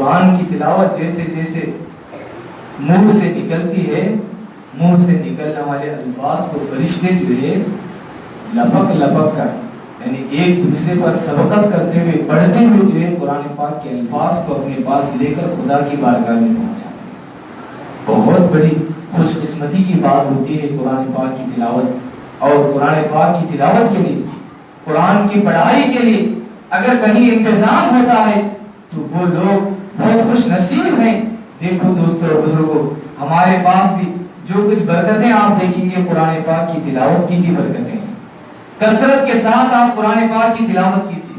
قرآن کی تلاوت جیسے جیسے منہ سے نکلتی ہے، منہ سے نکلنے والے الفاظ کو فرشتے جو ہے لپک لپک کر، یعنی ایک دوسرے پر سبقت کرتے ہوئے بڑھتے ہوئے جو ہے قرآن پاک کے الفاظ کو اپنے پاس لے کر خدا کی بارگاہ میں پہنچاتے ہیں۔ بہت بڑی خوش قسمتی کی بات ہوتی ہے قرآن پاک کی تلاوت، اور قرآن پاک کی تلاوت کے لیے، قرآن کی پڑھائی کے لیے اگر کہیں انتظام ہوتا ہے تو وہ لوگ بہت خوش نصیب ہیں۔ دیکھو دوستو اور بزرگوں، ہمارے پاس بھی جو کچھ برکتیں آپ دیکھیں گے قرآن پاک کی تلاوت کی ہی برکتیں ہیں۔ کثرت کے ساتھ آپ قرآن پاک کی تلاوت کیجیے،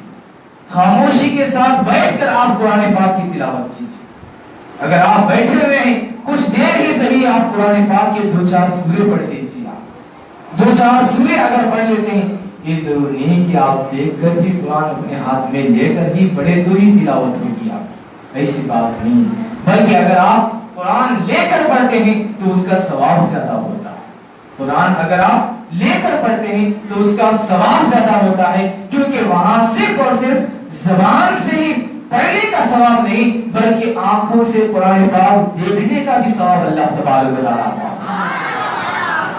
خاموشی کے ساتھ بیٹھ کر آپ قرآن پاک کی تلاوت کیجیے۔ اگر آپ بیٹھے ہوئے ہیں کچھ دیر ہی صحیح آپ قرآن پاک کے 2-4 سورے پڑھ لیجیے۔ آپ 2-4 سورے اگر پڑھ لیتے ہیں، یہ ضرور نہیں کہ آپ دیکھ کر بھی قرآن اپنے ہاتھ میں لے کر ہی پڑھے تو ہی تلاوت ہوگی آپ کی، ایسی بات نہیں، بلکہ اگر آپ قرآن لے کر پڑھتے ہیں تو اس کا ثواب زیادہ ہوتا ہے۔ قرآن اگر آپ لے کر پڑھتے ہیں تو اس کا ثواب زیادہ ہوتا ہے، کیونکہ وہاں صرف اور صرف زبان سے ہی پڑھنے کا ثواب نہیں بلکہ آنکھوں سے قرآن پاک دیکھنے کا بھی ثواب اللہ تبارک و تعالیٰ ہے۔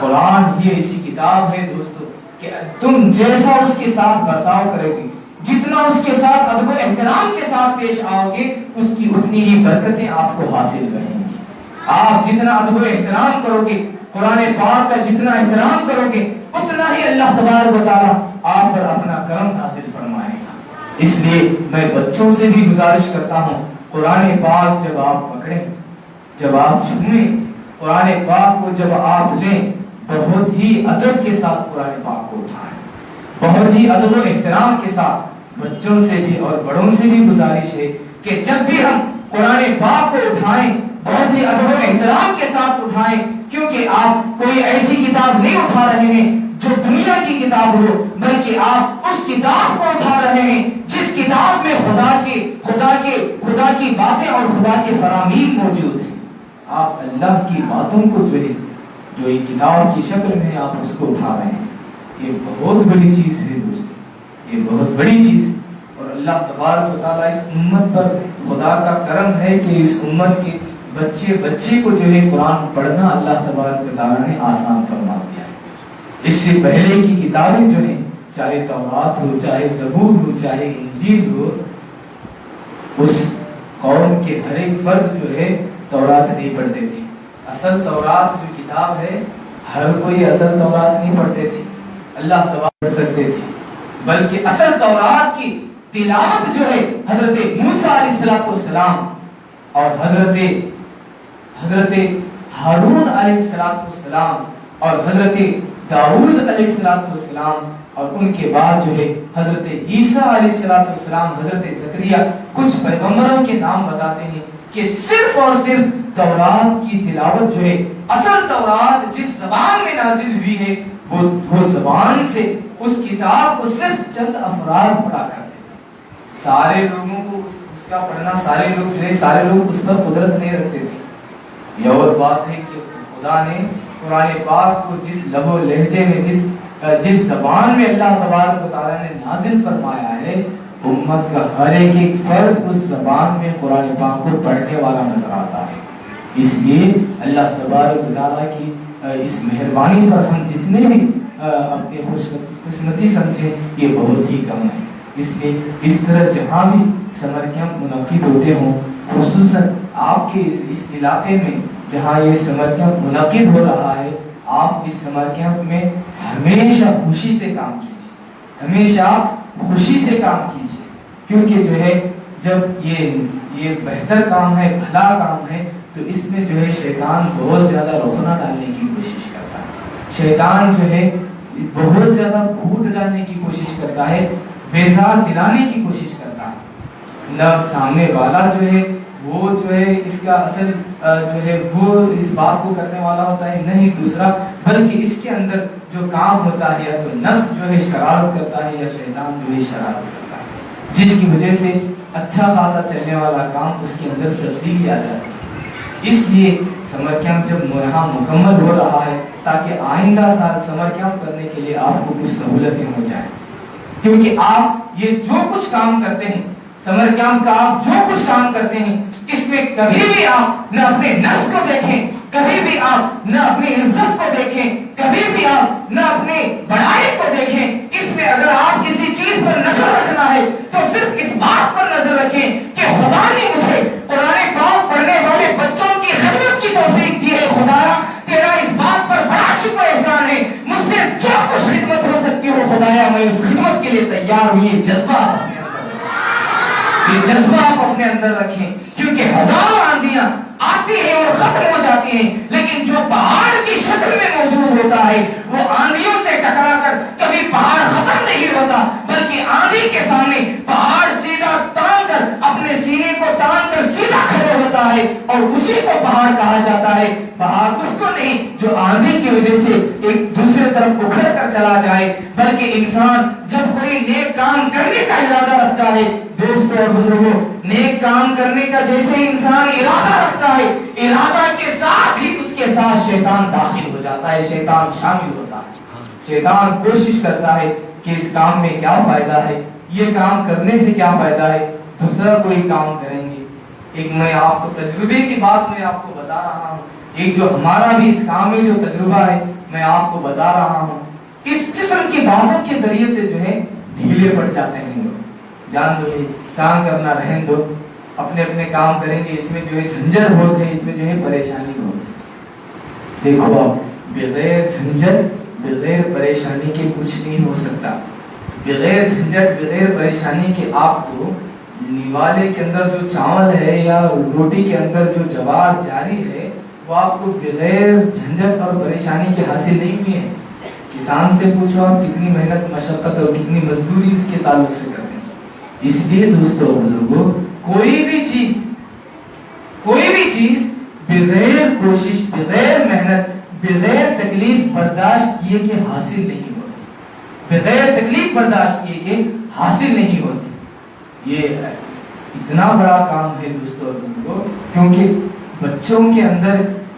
قرآن ہی ایسی کتاب ہے دوستو کہ تم جیسا اس کے ساتھ برتاؤ کرے گی، جتنا اس کے ساتھ ادب و احترام کے ساتھ پیش آؤ گے، اس کی اتنی ہی برکتیں آپ کو حاصل رہیں گی۔ آپ جتنا ادب و احترام کرو گے، قرآن پاک کا جتنا احترام کرو گے، اتنا ہی اللہ تبارک و تعالیٰ آپ پر اپنا کرم حاصل فرمائے گا۔ اس لیے میں بچوں سے بھی گزارش کرتا ہوں، قرآن پاک جب آپ پکڑیں، جب آپ چھوئیں، قرآن پاک کو جب آپ لیں، بہت ہی ادب کے ساتھ قرآن پاک کو اٹھائیں، بہت ہی ادب و احترام کے ساتھ۔ بچوں سے بھی اور بڑوں سے بھی گزارش ہے کہ جب بھی ہم قرآن پاک کو اٹھائیں، بہت ہی ادب و احترام کے ساتھ اٹھائیں، کیونکہ آپ کوئی ایسی کتاب نہیں اٹھا رہے ہیں جو دنیا کی کتاب ہو، بلکہ آپ اس کتاب کو اٹھا رہے ہیں جس کتاب میں خدا کی باتیں اور خدا کے فرامین موجود ہیں۔ آپ اللہ کی باتوں کو جو ہے جو ایک کتاب کی شکل میں آپ اس کو اٹھا رہے ہیں، یہ بہت بڑی چیز ہے دوستو، یہ بہت بڑی چیز۔ اور اللہ تبارک و تعالیٰ اس امت پر خدا کا کرم ہے کہ اس امت کے بچے کو جو ہے قرآن پڑھنا اللہ تبارک و تعالیٰ نے آسان فرما دیا ہے۔ اس سے پہلے کی کتابیں جو ہیں، چاہے تورات ہو، چاہے زبور ہو، چاہے انجیل ہو، اس قوم کے ہر ایک فرد جو ہے تورات نہیں پڑھتے تھے۔ اصل تورات جو کتاب ہے، ہر کوئی اصل تورات نہیں پڑھتے تھے، اللہ تبارک پڑھ سکتے تھے، بلکہ اصل تورات کی تلاوت جو ہے حضرت موسیٰ علیہ السلام اور حضرت ہارون علیہ السلام اور حضرت داؤد علیہ السلام اور ان کے بعد جو ہے حضرت عیسیٰ علیہ السلام، حضرت زکریا، کچھ پیغمبروں کے نام بتاتے ہیں کہ صرف اور صرف تورات کی تلاوت جو ہے، اصل تورات جس زبان میں نازل ہوئی ہے وہ زبان سے اس کتاب کو صرف چند افراد پڑھا کرتے تھے۔ سارے لوگوں کو اس کا پڑھنا، سارے لوگ جو ہے سارے لوگ اس پر قدرت نہیں رکھتے تھے۔ یہ اور بات ہے کہ خدا نے قرآن پاک کو جس لب و لہجے میں، جس زبان میں اللہ تبارک و تعالیٰ نے نازل فرمایا ہے، امت کا ہر ایک فرد اس زبان میں قرآن پاک کو پڑھنے والا نظر آتا ہے۔ اس لیے اللہ تبارک و تعالیٰ کی اس مہربانی پر ہم جتنے بھی اپنی خوش قسمتی سمجھیں، یہ بہت ہی کم ہے۔ اس لیے اس طرح جہاں بھی سمر کیمپ منعقد ہوتے ہوں، خصوصاً آپ کے اس علاقے میں جہاں یہ سمر کیمپ منعقد ہو رہا ہے، آپ اس سمر کیمپ میں ہمیشہ خوشی سے کام کیجیے، ہمیشہ خوشی سے کام کیجیے، کیونکہ جو ہے جب یہ بہتر کام ہے، بھلا کام ہے، تو اس میں جو ہے شیطان بہت زیادہ روکنا ڈالنے کی کوشش کرتا ہے، شیطان جو ہے بہت زیادہ پھوٹ ڈالنے کی کوشش کرتا ہے، بیزار دلانے کی کوشش کرتا ہے۔ نہ سامنے والا جو ہے وہ جو ہے اس کا اصل جو ہے وہ اس بات کو کرنے والا ہوتا ہے، نہیں دوسرا، بلکہ اس کے اندر جو کام ہوتا ہے یا تو نفس جو ہے شرارت کرتا ہے یا شیطان جو ہے شرارت کرتا ہے، جس کی وجہ سے اچھا خاصا چلنے والا کام اس کے اندر تبدیلی آ جاتی ہے۔ اس لیے سمر کیمپ جب یہاں مکمل ہو رہا ہے تاکہ آئندہ سال سمر کیمپ کرنے کے لیے آپ کو کچھ سہولتیں ہو جائیں، کیونکہ آپ یہ جو کچھ کام کرتے ہیں समर कैंप का आप जो कुछ काम करते हैं, इसमें कभी भी आप न अपने नफ्स को देखें, कभी भी आप न अपनी इज्जत को देखें, कभी भी आप न अपने बड़ाई को देखें। इसमें अगर आप किसी चीज पर नजर रखना है तो सिर्फ इस बात पर नजर रखें कि खुदा ने मुझे कुरान पाक पढ़ने वाले बच्चों की खिदमत की तौफीक दी है। खुदाया तेरा इस बात पर बड़ा शुक्र एहसान है, मुझसे जो कुछ खिदमत हो सकती हो खुदाया मैं उस खिदमत के लिए तैयार हूं। ये जज्बा आप अपने अंदर रखें, क्योंकि हजारों आंधियां आती है और खत्म हो जाती हैं, लेकिन जो पहाड़ की शक्ल में मौजूद होता है वो आंधियों से टकराकर कभी पहाड़ खत्म नहीं होता, बल्कि आंधी के सामने पहाड़ सीधा तान कर अपने सीने को तान कर सीधा खड़े होता है और उसी को पहाड़ कहा जाता है। पहाड़ उसको नहीं जो आंधी की वजह से एक दूसरे तरफ उखड़ कर चला जाए, बल्कि इंसान जब कोई नेक काम करने का इरादा रखता है, दोस्तों और बुजुर्गों, नेक काम करने का जैसे इंसान इरादा रखता है, इरादा के साथ ही उसके साथ शैतान दाखिल हो जाता है, शैतान शामिल होता है। शैतान कोशिश करता है कि इस काम में क्या फायदा है, ये काम करने से क्या फायदा है, दूसरा कोई काम करेंगे। एक मैं आपको तजुर्बे की बात मैं आपको बता रहा हूँ, एक जो हमारा भी इस काम में जो तजुर्बा है मैं आपको बता रहा हूँ। इस किस्म की बातों के जरिए से जो है ढीले पड़ जाते हैं लोग, जान दो काम करना रहने दो, अपने अपने काम करेंगे, इसमें जो है झंझट बहुत है, इसमें जो है परेशानी बहुत है। देखो आप बगैर झंझट बगैर परेशानी के कुछ नहीं हो सकता। बगैर झंझट बगैर परेशानी के आपको निवाले के अंदर जो चावल है या रोटी के अंदर जो जवार जारी है वो आपको बगैर झंझट और परेशानी के हासिल नहीं हुए हैं। किसान से पूछो आप कितनी मेहनत मशक्कत और कितनी मजदूरी उसके ताल्लुक से करते हैं। इसलिए दोस्तों बुजुर्गों, कोई भी चीज बगैर कोशिश बगैर मेहनत बगैर तकलीफ बर्दाश्त किए के हासिल नहीं होती, बगैर तकलीफ बर्दाश्त किए के हासिल नहीं होती। ये इतना बड़ा काम है दोस्तों और बुजुर्गों, क्योंकि बच्चों के अंदर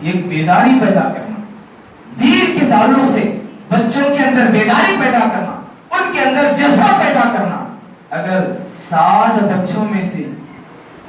एक बेदारी पैदा करना, दीन के ताल्लुक से बच्चों के अंदर बेदारी पैदा करना, उनके अंदर जज्बा पैदा करना। अगर 60 बच्चों में से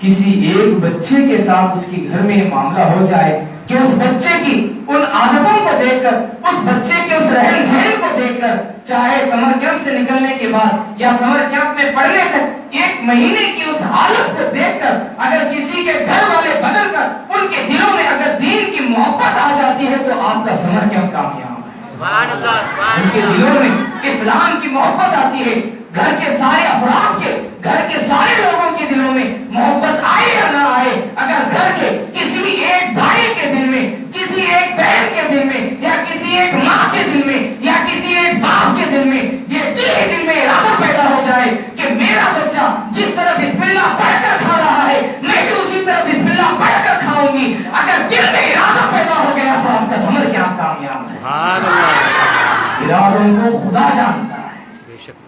किसी एक बच्चे के साथ उसके घर में मामला हो जाए कि उस बच्चे की उन आदतों को देखकर, उस बच्चे के उस रहन सहन को देखकर, चाहे समर कैंप से निकलने के बाद या समर कैंप में पढ़ने तक 1 महीने की उस हालत को देखकर अगर किसी के घर वाले बदल कर उनके दिलों में अगर दीन की मोहब्बत आ जाती है तो आपका समर कैंप कामयाब है। उनके दिलों में इस्लाम की मोहब्बत आती है, घर के सारे अफराद के, घर के सारे लोगों के दिलों में मोहब्बत आए या ना आए, अगर घर के किसी एक भाई के दिल में, किसी एक बहन के दिल में, या किसी एक माँ के दिल में, या किसी एक बाप के दिल में ये दिल में इरादा पैदा हो जाए कि मेरा बच्चा जिस तरह बिस्मिल्लाह पढ़कर खा रहा है मैं भी उसी तरह बिस्मिल्लाह पढ़कर खाऊंगी, अगर दिल में इरादा पैदा हो गया तो आपका समझ क्या कामयाब है। इरादों को खुदा जानता है,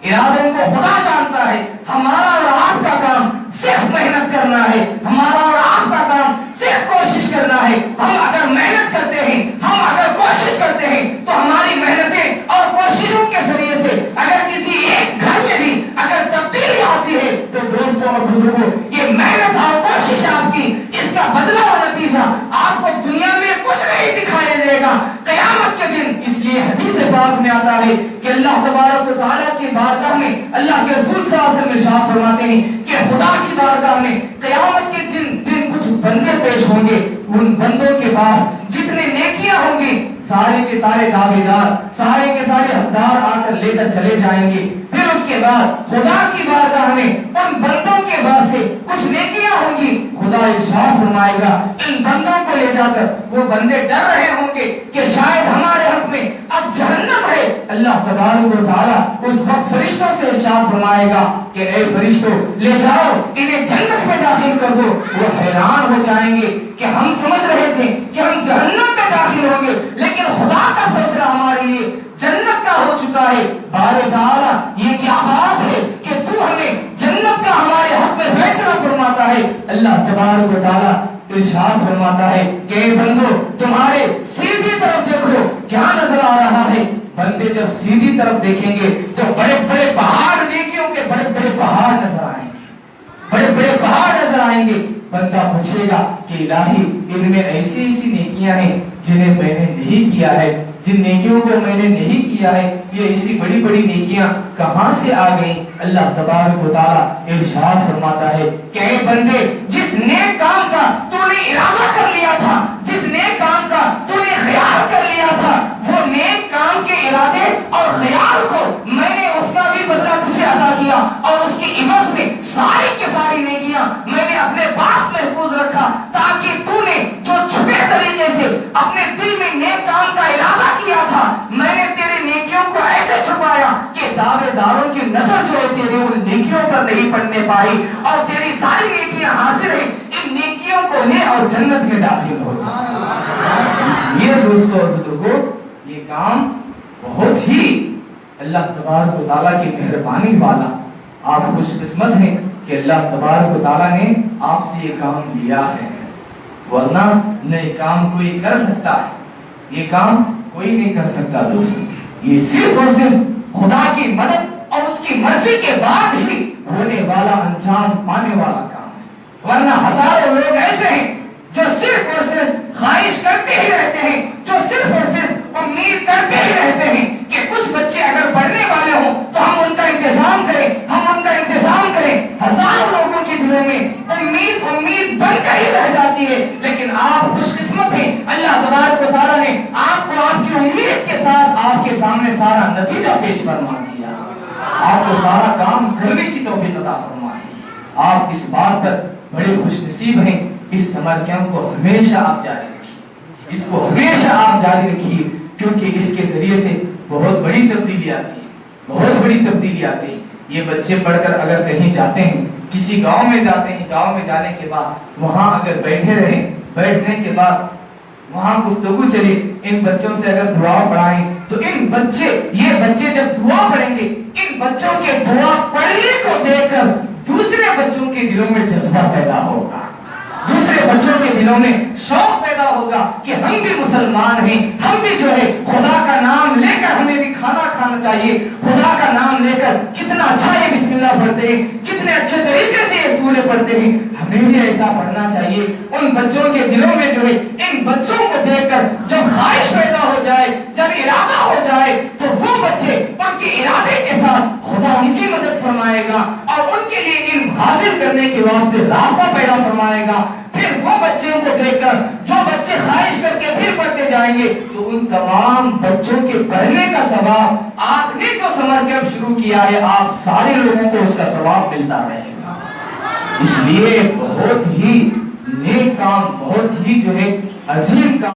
इरादों को खुदा जानता है। हमारा और आपका काम सिर्फ मेहनत करना है, हमारा और आपका काम सिर्फ कोशिश करना है। हम अगर मेहनत करते हैं, हम अगर कोशिश करते हैं तो हमारी मेहनतें और कोशिशों के जरिए से अगर किसी एक घर में भी अगर तब्दीली आती है तो दोस्तों और बुजुर्गों, ये मेहनत और कोशिश आपकी, इसका बदला और नतीजा आपको दुनिया में कुछ नहीं दिखाई देगा क़यामत के दिन। इसलिए हदीस पाक में आता है कि अल्लाह तबारक व तआला की बारगाह में अल्लाह के रसूल सल्लल्लाहु अलैहि वसल्लम इरशाद फरमाते हैं कि खुदा की बारगाह में क़यामत के दिन कुछ बंदे पेश होंगे, उन बंदों के पास जितने नेकियां होंगी सारे के सारे दावेदार, सारे के सारे हकदार आकर लेकर चले जाएंगे। फिर उसके बाद खुदा की बारगाह में उन बंदों के वास्ते कुछ नेकियां होंगी, खुदा इरशाद फरमाएगा इन बंदों को ले जाकर वो बंदे डर रहे होंगे कि शायद हमारे हक में अब जहन्नम है। अल्लाह तबारक व तआला उस वक्त फरिश्तों से इरशाद फरमाएगा कि ए फरिश्तों ले जाओ इन्हें जन्नत में दाखिल कर दो। वो हैरान हो जाएंगे कि हम समझ रहे थे कि हम जहन्नम में दाखिल होंगे, लेकिन खुदा का फैसला हमारे लिए जन्नत का हो चुका है। बारे ताला ये क्या बात है कि तू हमें जन्नत का हमारे हक में फैसला फरमाता है। अल्लाह तबारक व तआला इरशाद फरमाता है कि बंदो तुम्हारे सीधी तरफ देखो क्या नजर आ रहा है। बंदे जब सीधी तरफ देखेंगे तो बड़े बड़े पहाड़, नेकियों के बड़े बड़े पहाड़ नजर आएंगे, बड़े बड़े पहाड़ नजर आएंगे। बंदा पूछेगा कि इलाही इनमें ऐसी ऐसी नेकियां हैं जिन्हें मैंने नहीं किया है, जिन नेकियों को मैंने नहीं किया है, ये ऐसी बड़ी बड़ी नेकियां कहां से आ गई? अल्लाह तबारक व तआला इरशाद फरमाता है कि ऐ बंदे, जिस नेक काम का तूने इरादा कर लिया था, जिस नेक काम का तूने ख्याल कर लिया था, वो नेक काम के इरादे और ख्याल को मैंने उसका भी बदला तुझे अदा किया और उसकी इवज में सारी की सारी नेकियां मैंने अपने पास महफूज रखा, ताकि तूने जो छुपे तरीके से अपने दिल में नेक काम का इरादा किया था, मैंने तेरे नेकियों को ऐसे छुपाया कि दावेदारों की नजर जो है तेरे उन नेकियों पर नहीं पड़ने पाई और तेरी सारी नेकियां हासिल है, इन नेकियों को ले और जन्नत में दाखिल हो जाए। इसलिए दोस्तों और बुजुर्गों, ये काम बहुत ही अल्लाह तबारक व तआला की मेहरबानी वाला, आप खुशकिस्मत हैं कि अल्लाह तबारक व तआला ने आपसे ये काम लिया है, वरना न काम कोई कर सकता है, ये काम कोई नहीं कर सकता दोस्तों। ये सिर्फ और सिर्फ खुदा की मदद और उसकी मर्जी के बाद ही होने वाला, अंजाम पाने वाला काम है। वरना हजारों लोग ऐसे हैं जो सिर्फ और सिर्फ ख्वाहिश करते ही रहते हैं, जो सिर्फ और सिर्फ उम्मीद करते ही रहते हैं कि कुछ बच्चे अगर पढ़ने वाले हों तो हम उनका इंतजाम करें, हम उनका इंतजाम करें। हजारों लोगों के दिलों में उम्मीद बनकर ही रह जाती है, लेकिन आप खुशकिस्मत हैं, अल्लाह तबारक व तआला ने आपको आपकी उम्मीद के साथ आपके सामने सारा नतीजा पेश फरमा दिया, आपको सारा काम करने की तौफीक अता फरमाई। आप इस बात पर बड़े खुशनसीब हैं, इस समर कैंप को हमेशा आप जारी रखिए, इसको हमेशा आप जारी रखिए, क्योंकि इसके जरिए से बहुत बड़ी तब्दीली आती है, बहुत बड़ी तब्दीली आती है। ये बच्चे पढ़कर अगर कहीं जाते हैं, किसी गांव में जाते हैं, गांव में जाने के बाद वहां अगर बैठे रहे, बैठने के बाद वहां गुफ्तगू चले, इन बच्चों से अगर दुआ पढ़ाएं तो ये बच्चे जब दुआ पढ़ेंगे, इन बच्चों के दुआ पढ़ने को देखकर दूसरे बच्चों के दिलों में जज्बा पैदा होगा, दूसरे बच्चों के दिलों में शौक पैदा होगा कि हम भी मुसलमान हैं, हम भी जो है खुदा का नाम लेकर हमें भी खाना खाना चाहिए, खुदा का नाम लेकर कितना अच्छा ये बिस्मिल्लाह पढ़ते हैं, कितने अच्छे तरीके से ये सूरे पढ़ते हैं, हमें भी ऐसा पढ़ना चाहिए। उन बच्चों के दिलों में जो है, इन बच्चों को देखकर जब ख्वाहिश पैदा हो जाए, जब इरादा हो जाए, तो वो बच्चे उनके इरादे के साथ खुदा उनकी मदद फरमाएगा और उनके लिए इल्म हासिल करने के वास्ते रास्ता पैदा फरमाएगा। फिर वो बच्चों को देखकर जो बच्चे ख्वाहिश करके फिर पढ़ते जाएंगे, तो उन तमाम बच्चों के पढ़ने का सवाब, आपने जो समर कैंप शुरू किया है, आप सारे लोगों को उसका सवाब मिलता रहेगा। इसलिए बहुत ही नेक काम, बहुत ही जो है अजीम काम